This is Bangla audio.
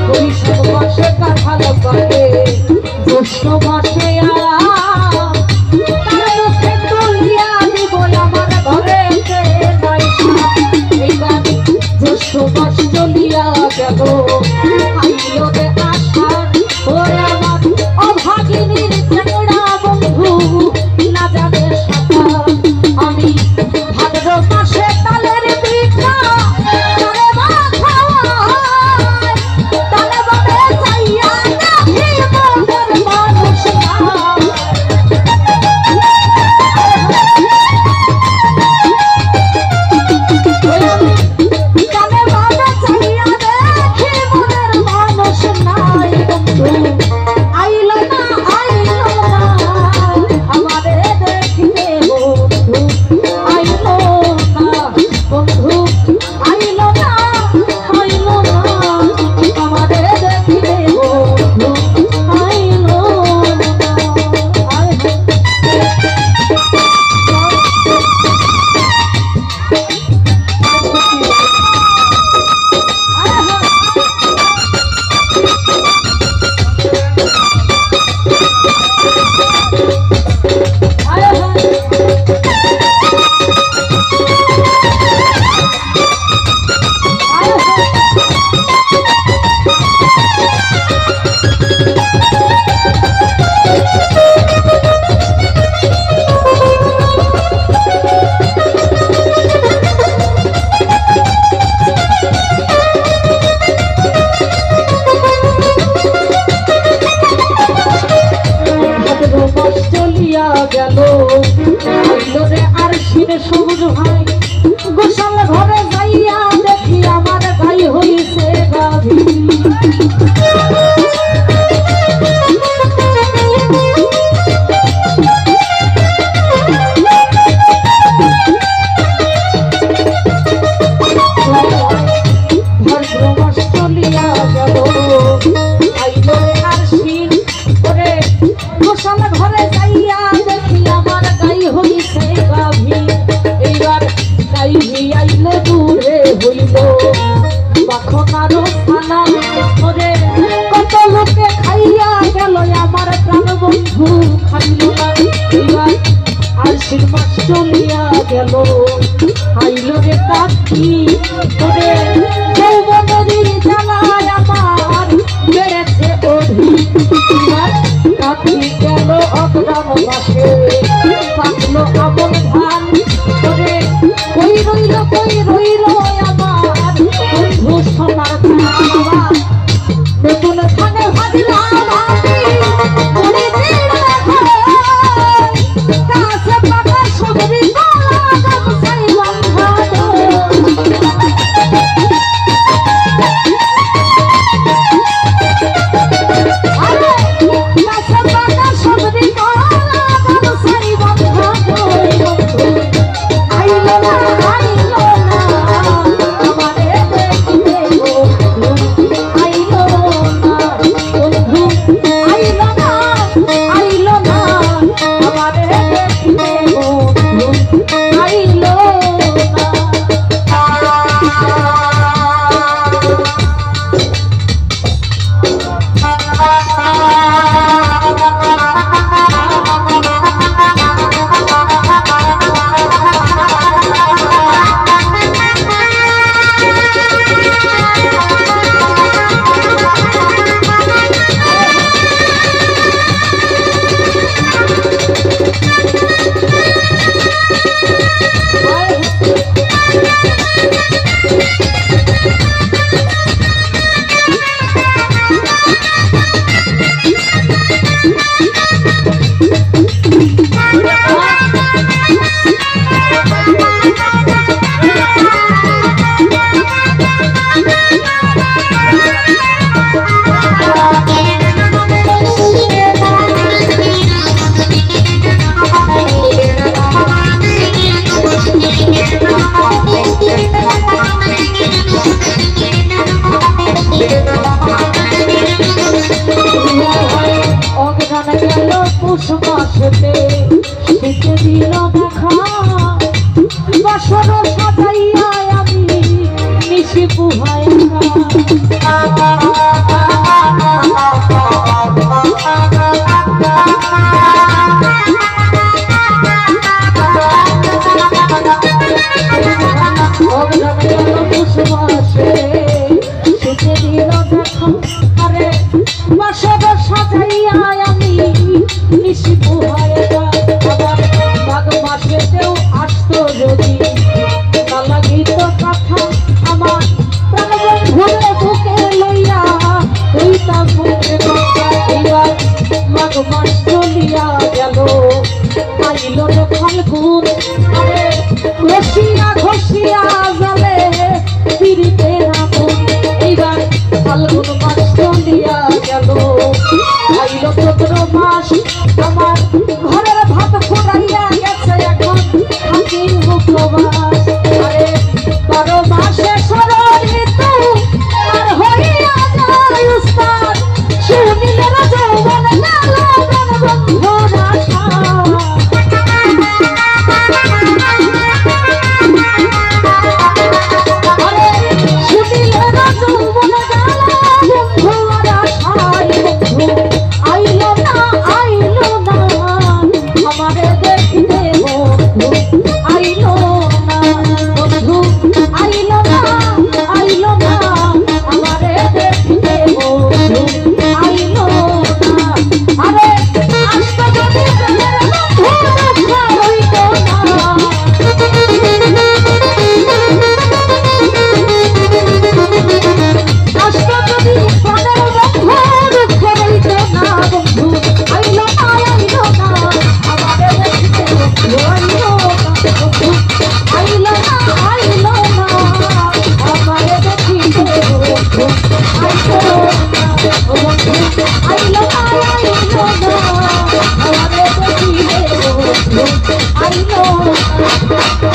বৈশাখ মাসে কাঁঠাল পাকে, জ্যৈষ্ঠ মাসে মাস চলিয়া গেল, আইলো রে আষাঢ় ওরে আমার অভাগিনীর চ্যাংড়া বন্ধু না জানে সাঁতার। আমি ভাদ্র মাসে তালের পিঠা তালে মাথায়, তালে বনে যাইয়া দেখি মনের মানুষ না। গেল আর সিনে সবুজ ভাই গোসাল ঘরে যাইয়া দেখি আমার ভাই হইছে গাভী। চলিয়া গেল আইলো আর সিন ওরে গোসাল ঘরে যাইয়া দেখি আমার গাই হইছে গাভী। এইবার গাইবি আইলো দূরে হইল বাখনার খানা ওরে কত লোকে খাইয়া গেল আমার প্রাণ বন্ধু খাইল না। এইবার আশ্বিন মাস চলিয়া গেল আইলো রে কাকি ওরে যৌবনের জ্বালায় আমার বেড়েছে অধিক। কাকি গেল অগ্রাম মাসে পাকলো আমন ধান ওরে কই রইল আমার বন্ধু সোনার ধান। নতুন ধানে ভাবিলাম আমি কাছে পাকা সবরি গামছাই বাঁধানো। পৌষ মাসেতে শীতে দিল দেখা বাসর সাজাইয়া আমি নিশি পুহ হয় চলিয়া গেল আইল রে ফাল্গুন আরে ঘষিয়া ঘষিয়া যাবে পিড়িতে রাখুন এইবার ফাল্গুন মাস চলিয়া গেল আইল চৈত্র মাস আমার ঘরের ভাত ফোটাইয়া গেছে এখন থাকির উপবাস আরে 12 মাসে ষড়ঋতু আর হইয়া যায় উস্তাদ শুনিলে না যৌবন গেল বন্ধুর আশা আরে শুনিলে না যৌবন গেল বন্ধুর আশায় বন্ধু আইলো না আমারে দেখতে বন্ধু আইলো না বন্ধু আইলো না আমারে দেখতে বন্ধু আইলো না আরে আজকে যদি প্রেমের বন্ধু দেখা হইতো না আজকে যদি প্রাণের বন্ধু দেখা হইতো না বন্ধু আইলো না আমারে দেখতে বন্ধু আইলো না বন্ধু আইলো না আমারে দেখতে বন্ধু আইলো না বন্ধু আইলো না আমারে দেখতে বন্ধু আইলো না